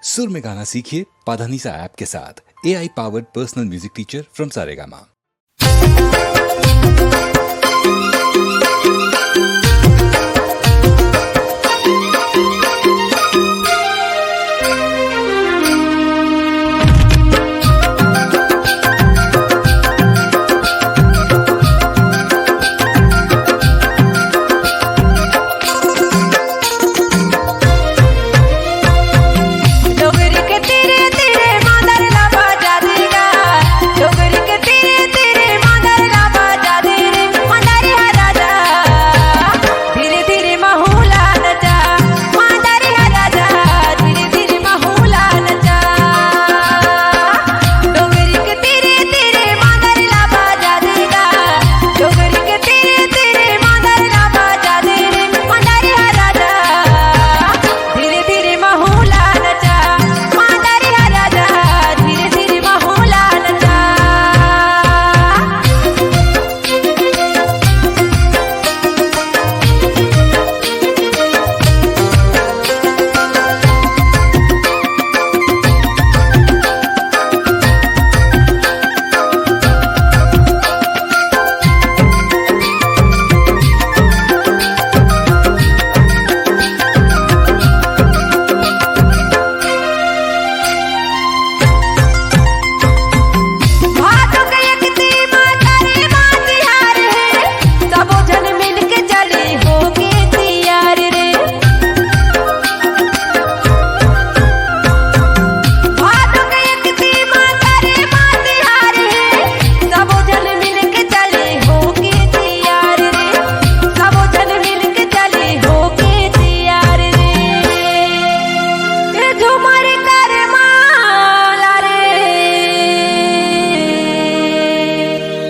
सुर में गाना सीखिए पाधानीसा ऐप के साथ। AI powered personal music teacher from Saregama.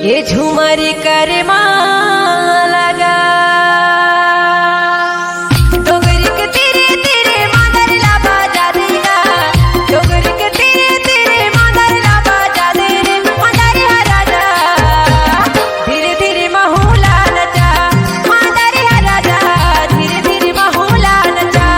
ये झूमर कर लगा डोगरी के तेरे तेरे मादर ला बाजा देगा डोगरी के तेरे तेरे मादर ला बाजा दे रे मादर हा राजा धीरे धीरे महूला नचा मादर हा राजा धीरे धीरे महूला नचा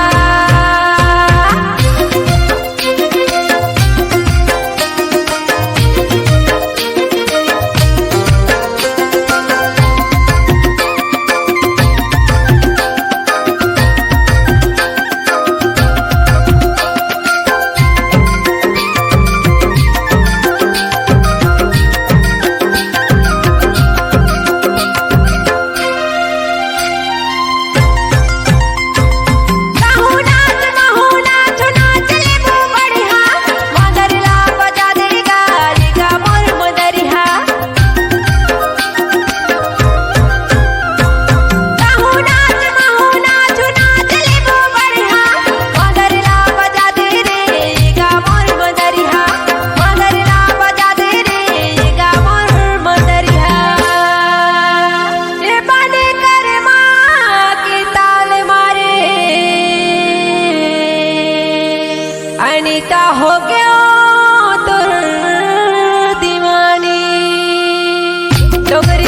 अनीता हो गया तुर दीवानी डोगरी